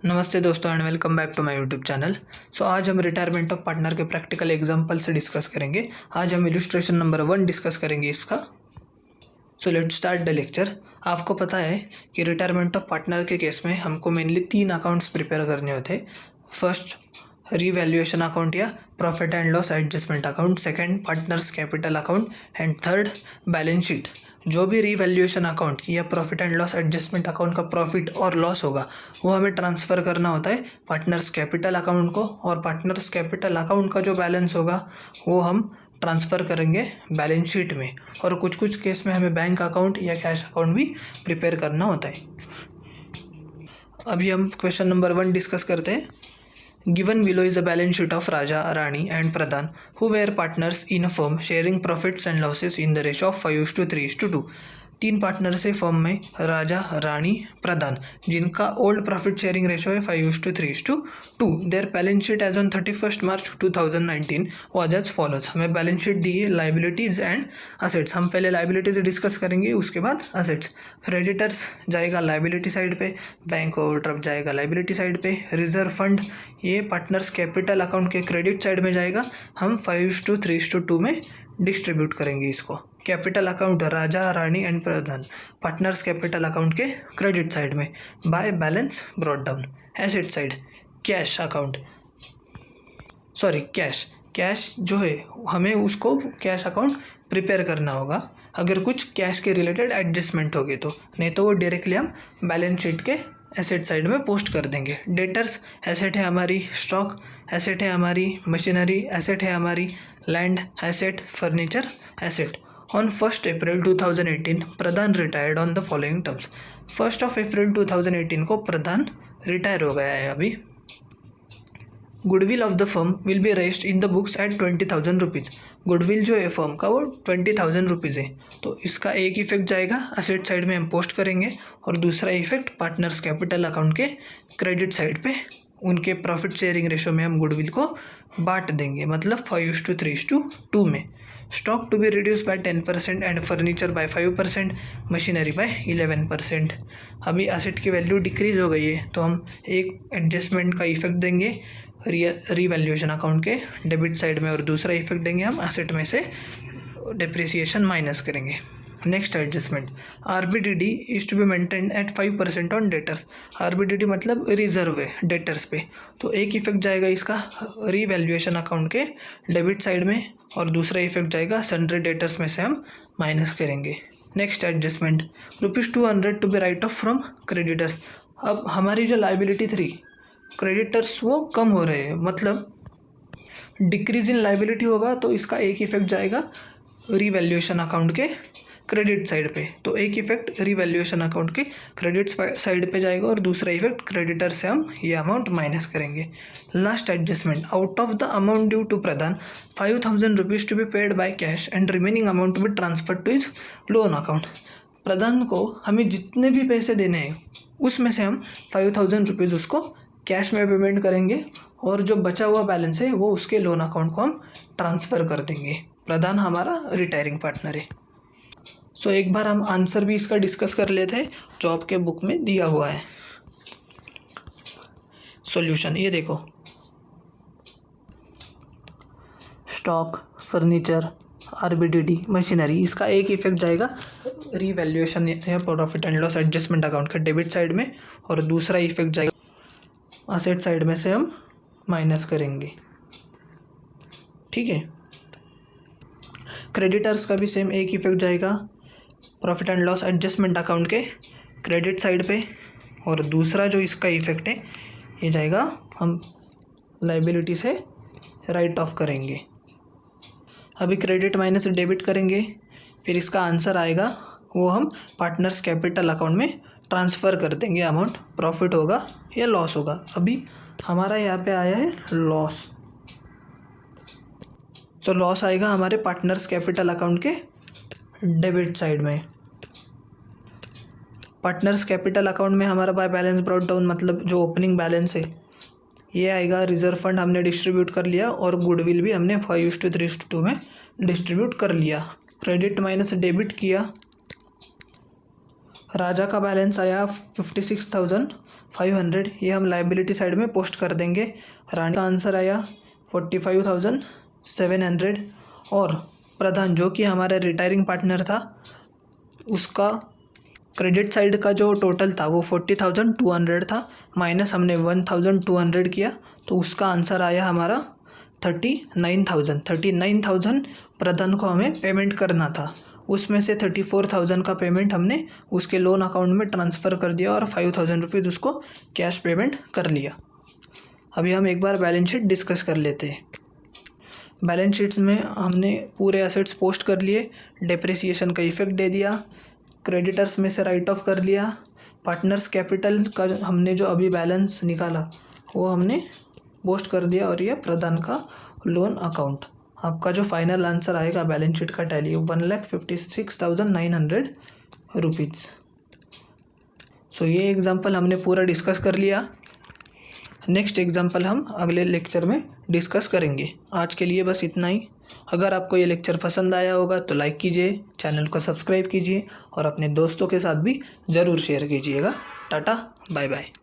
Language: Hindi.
नमस्ते दोस्तों and welcome back to my YouTube channel. आज हम रिटायरमेंट ऑफ पार्टनर के प्रैक्टिकल एग्जांपल से डिस्कस करेंगे। आज हम इलस्ट्रेशन नंबर 1 डिस्कस करेंगे इसका। Let's start the lecture. आपको पता है कि रिटायरमेंट ऑफ पार्टनर के केस में हमको मेनली 3 अकाउंट्स प्रिपेयर करने होते हैं। फर्स्ट रीवैल्यूएशन अकाउंट या profit and loss adjustment account, second partners capital account and third balance sheet. जो भी रीवैल्यूएशन अकाउंट या profit and loss adjustment account का प्रॉफिट और लॉस होगा वो हमें ट्रांसफ़र करना होता है पार्टनर्स कैपिटल अकाउंट को, और पार्टनर्स कैपिटल अकाउंट का जो बैलेंस होगा वो हम ट्रांसफ़र करेंगे बैलेंस शीट में। और कुछ कुछ केस में हमें बैंक अकाउंट या कैश अकाउंट भी प्रिपेयर करना होता है। अभी हम क्वेश्चन नंबर 1 डिस्कस करते हैं। Given below is a balance sheet of Raja, Rani and Pradhan who were partners in a firm sharing profits and losses in the ratio of 5:3:2। 3 partners है फर्म में, राजा, रानी, प्रधान, जिनका ओल्ड प्रॉफिट शेयरिंग रेशो है 5:3:2। Their balance sheet as on 31 March 2019 was as follows. हमें बैलेंस शीट दी है लाइबिलिटीज़ एंड असेट्स। हम पहले लाइबिलिटीज डिस्कस करेंगे, उसके बाद असेट्स। क्रेडिटर्स जाएगा लाइबिलिटी साइड पे, बैंक ओवरड्राफ्ट जाएगा लाइबिलिटी साइड पे, रिजर्व फंड ये पार्टनर्स कैपिटल अकाउंट के क्रेडिट साइड में जाएगा। हम 5:3:2 में डिस्ट्रीब्यूट करेंगे इसको। Capital account Raja, Rani and Pradhan, partners capital account के क्रेडिट साइड में by balance brought down. Asset side cash account, cash जो है हमें उसको कैश अकाउंट प्रिपेयर करना होगा अगर कुछ कैश के रिलेटेड एडजस्टमेंट होगी तो, नहीं तो वो डायरेक्टली हम बैलेंस शीट के एसेट साइड में पोस्ट कर देंगे। डेटर्स एसेट है हमारी, स्टॉक एसेट है हमारी, मशीनरी एसेट है हमारी, land asset, furniture asset. On 1 April 2018 Pradhan retired on the following terms. 1 अप्रैल 2018 को प्रधान रिटायर हो गया है अभी। Goodwill of the firm will be raised in the books at 20,000 rupees. Goodwill जो है फर्म का वो 20,000 रुपीज़ है, तो इसका एक इफेक्ट जाएगा असेट साइड में हम पोस्ट करेंगे, और दूसरा इफेक्ट पार्टनर्स कैपिटल अकाउंट के क्रेडिट साइड पे उनके प्रॉफिट शेयरिंग रेशो में हम गुडविल को बांट देंगे, मतलब 5:3:2 में। Stock to be reduce by 10% and furniture by 5%, machinery by 11%। अभी असेट की वैल्यू डिक्रीज हो गई है तो हम एक एडजस्टमेंट का इफेक्ट देंगे रीवैल्यूएशन अकाउंट के डेबिट साइड में, और दूसरा इफेक्ट देंगे हम असेट में से डेप्रिसिएशन माइनस करेंगे। Next adjustment RBDD is to be maintain at 5% on debtors. RBDD मतलब रिजर्व है डेटर्स पे, तो एक इफेक्ट जाएगा इसका रीवैल्यूएशन अकाउंट के डेबिट साइड में, और दूसरा इफेक्ट जाएगा सन्ड्री डेटर्स में से हम माइनस करेंगे। Next adjustment ₹200 to be write off from creditors. अब हमारी जो लाइबिलिटी 3 क्रेडिटर्स वो कम हो रहे हैं, मतलब डिक्रीज इन लाइबिलिटी होगा, तो इसका एक इफेक्ट जाएगा रीवैल्यूएशन अकाउंट के क्रेडिट साइड पे, तो एक इफेक्ट रीवैल्यूएशन अकाउंट के क्रेडिट साइड पे जाएगा, और दूसरा इफेक्ट क्रेडिटर से हम ये अमाउंट माइनस करेंगे। Last adjustment out of the amount due to Pradhan 5,000 rupees to be paid by cash and remaining amount to be transfer to his loan account. Pradhan को हमें जितने भी पैसे देने हैं उसमें से हम 5,000 रुपीज़ उसको कैश में पेमेंट करेंगे, और जो बचा हुआ बैलेंस है वो उसके लोन अकाउंट को हम ट्रांसफ़र कर देंगे। प्रधान हमारा रिटायरिंग पार्टनर है। एक बार हम आंसर भी इसका डिस्कस कर लेते हैं जो आपके बुक में दिया हुआ है। सॉल्यूशन ये देखो, स्टॉक, फर्नीचर, RBDD, मशीनरी, इसका एक इफेक्ट जाएगा रीवैल्यूएशन या profit and loss adjustment account के डेबिट साइड में, और दूसरा इफेक्ट जाएगा असेट साइड में से हम माइनस करेंगे। ठीक है। क्रेडिटर्स का भी सेम एक इफेक्ट जाएगा profit and loss adjustment account के क्रेडिट साइड पे, और दूसरा जो इसका इफेक्ट है ये जाएगा हम लाइबिलिटी से राइट ऑफ करेंगे। अभी क्रेडिट माइनस डेबिट करेंगे, फिर इसका आंसर आएगा वो हम पार्टनर्स कैपिटल अकाउंट में ट्रांसफ़र कर देंगे अमाउंट, प्रॉफिट होगा या लॉस होगा। अभी हमारा यहाँ पे आया है लॉस, तो लॉस आएगा हमारे पार्टनर्स कैपिटल अकाउंट के डेबिट साइड में। पार्टनर्स कैपिटल अकाउंट में हमारा बाय बैलेंस ब्रॉट डाउन मतलब जो ओपनिंग बैलेंस है ये आएगा। रिजर्व फंड हमने डिस्ट्रीब्यूट कर लिया, और गुडविल भी हमने 5:3:2 में डिस्ट्रीब्यूट कर लिया। क्रेडिट माइनस डेबिट किया, राजा का बैलेंस आया 56,000, 500 ये हम लाइबिलिटी साइड में पोस्ट कर देंगे। रानी का आंसर आया 45,700 और प्रधान जो कि हमारा रिटायरिंग पार्टनर था उसका क्रेडिट साइड का जो टोटल था वो 40,200 था, माइनस हमने 1,200 किया तो उसका आंसर आया हमारा 39,000 प्रधान को हमें पेमेंट करना था। उसमें से 34,000 का पेमेंट हमने उसके लोन अकाउंट में ट्रांसफ़र कर दिया और 5,000 रुपीज़ उसको कैश पेमेंट कर लिया। अभी हम एक बार बैलेंस शीट डिस्कस कर लेते हैं। बैलेंस शीट्स में हमने पूरे एसेट्स पोस्ट कर लिए, डेप्रिसिएशन का इफ़ेक्ट दे दिया, क्रेडिटर्स में से राइट ऑफ कर लिया, पार्टनर्स कैपिटल का हमने जो अभी बैलेंस निकाला वो हमने पोस्ट कर दिया और ये प्रधान का लोन अकाउंट। आपका जो फाइनल आंसर आएगा बैलेंस शीट का टैली 1,56,900 रुपीज़। सो ये एग्जांपल हमने पूरा डिस्कस कर लिया। नेक्स्ट एग्जांपल हम अगले लेक्चर में डिस्कस करेंगे। आज के लिए बस इतना ही। अगर आपको ये लेक्चर पसंद आया होगा तो लाइक कीजिए, चैनल को सब्सक्राइब कीजिए और अपने दोस्तों के साथ भी ज़रूर शेयर कीजिएगा। Tata, bye bye.